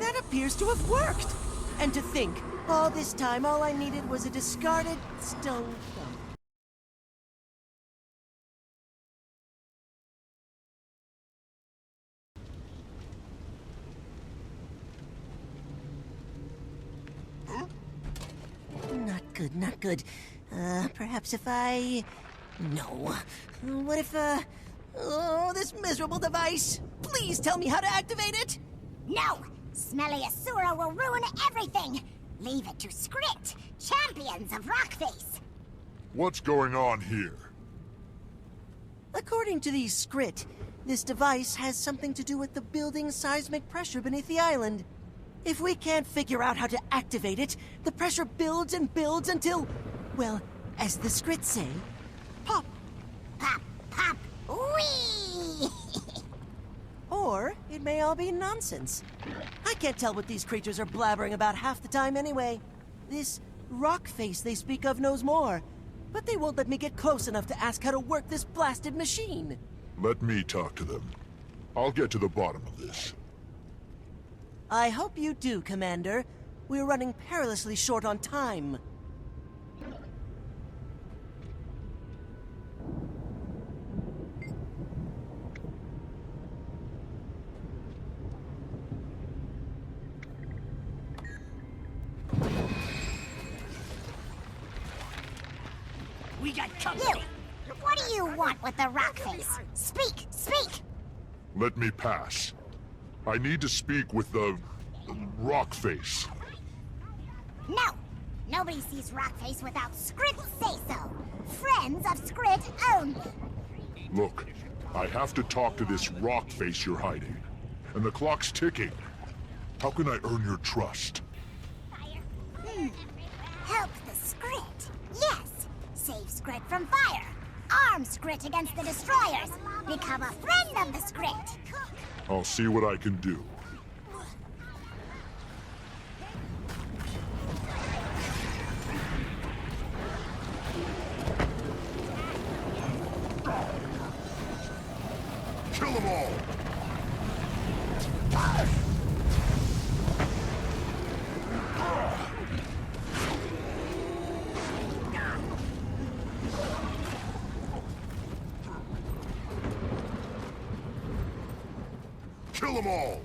That appears to have worked! And to think, all this time all I needed was a discarded stone thumb. Not good, not good. Perhaps if I... No. What if, Oh, this miserable device! Please tell me how to activate it! No! Smelly Asura will ruin everything! Leave it to Skrit, champions of Rockface! What's going on here? According to these Skrit, this device has something to do with the building seismic pressure beneath the island. If we can't figure out how to activate it, the pressure builds and builds until, well, as the Skrit say, pop. Pop, pop, whee! Or it may all be nonsense. I can't tell what these creatures are blabbering about half the time anyway. This rock face they speak of knows more, but they won't let me get close enough to ask how to work this blasted machine. Let me talk to them. I'll get to the bottom of this. I hope you do, Commander. We're running perilously short on time. We got company! You! What do you want with the Rockface? Speak! Speak! Let me pass. I need to speak with the Rockface. No! Nobody sees Rockface without Skrit say-so! Friends of Skrit only! Look, I have to talk to this Rockface you're hiding. And the clock's ticking. How can I earn your trust? Help the Skrit! Yes! Save Skrit from fire! Arm Skrit against the destroyers! Become a friend of the Skrit! I'll see what I can do. Kill them all! Kill them all!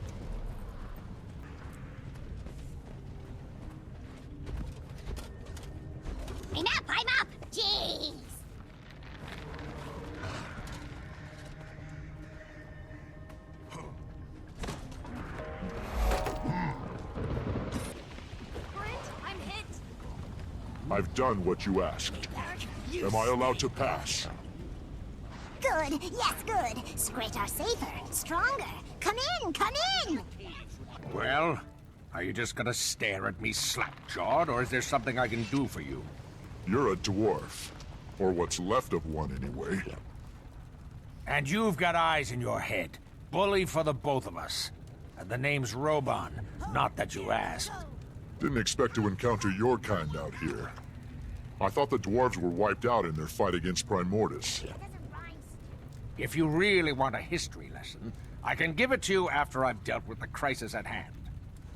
I'm up! I'm up! Jeez! I'm hit! I've done what you asked. Am I allowed to pass? Good! Yes, good! Skrit are safer, stronger! Come in! Come in! Well, are you just gonna stare at me slack-jawed, or is there something I can do for you? You're a dwarf. Or what's left of one, anyway. And you've got eyes in your head. Bully for the both of us. And the name's Roban, not that you asked. Didn't expect to encounter your kind out here. I thought the dwarves were wiped out in their fight against Primordus. If you really want a history lesson, I can give it to you after I've dealt with the crisis at hand.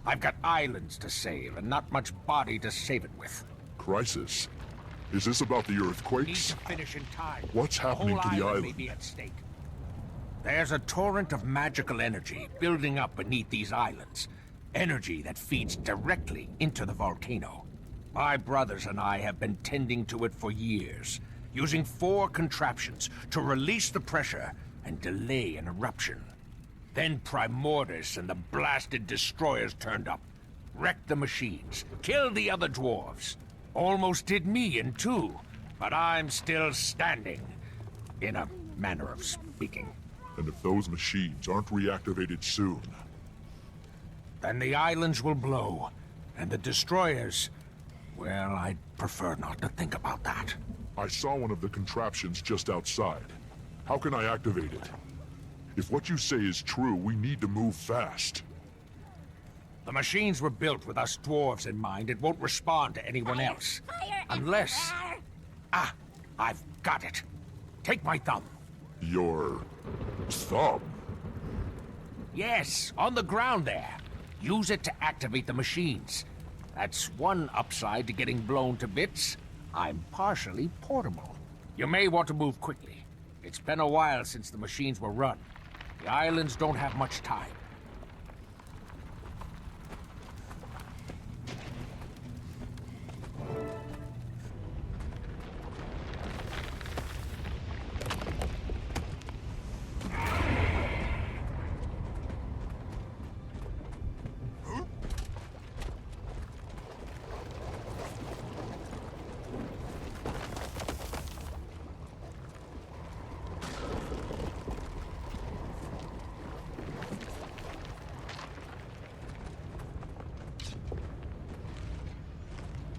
I've got islands to save, and not much body to save it with. Crisis? Is this about the Need earthquakes? to finish in time. What's happening to the whole island? may be at stake. There's a torrent of magical energy building up beneath these islands. Energy that feeds directly into the volcano. My brothers and I have been tending to it for years, using 4 contraptions to release the pressure and delay an eruption. Then Primordus and the blasted destroyers turned up, wrecked the machines, killed the other dwarves. Almost did me in 2, but I'm still standing, in a manner of speaking. And if those machines aren't reactivated soon... Then the islands will blow, and the destroyers... Well, I'd prefer not to think about that. I saw one of the contraptions just outside. How can I activate it? If what you say is true, we need to move fast. The machines were built with us dwarves in mind. It won't respond to anyone else. Fire! Unless... Fire! Ah, I've got it. Take my thumb. Your... thumb? Yes, on the ground there. Use it to activate the machines. That's one upside to getting blown to bits. I'm partially portable. You may want to move quickly. It's been a while since the machines were run. The islands don't have much time.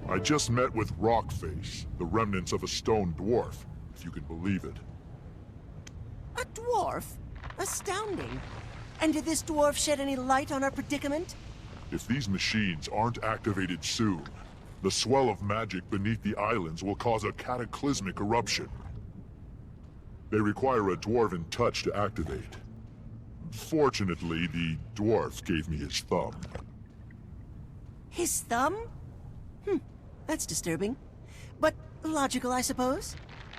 I just met with Rockface, the remnants of a stone dwarf, if you can believe it. A dwarf? Astounding. And did this dwarf shed any light on our predicament? If these machines aren't activated soon, the swell of magic beneath the islands will cause a cataclysmic eruption. They require a dwarven touch to activate. Fortunately, the dwarf gave me his thumb. His thumb? That's disturbing. But logical, I suppose.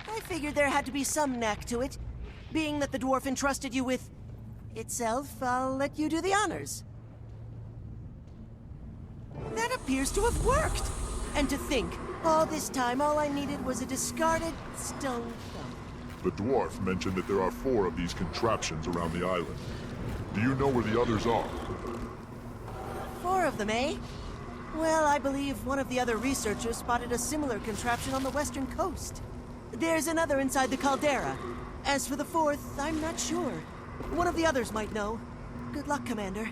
I figured there had to be some knack to it. Being that the dwarf entrusted you with itself, I'll let you do the honors. That appears to have worked! And to think, all this time all I needed was a discarded stone thumb. The dwarf mentioned that there are 4 of these contraptions around the island. Do you know where the others are? 4 of them, eh? Well, I believe one of the other researchers spotted a similar contraption on the western coast. There's another inside the caldera. As for the 4th, I'm not sure. One of the others might know. Good luck, Commander.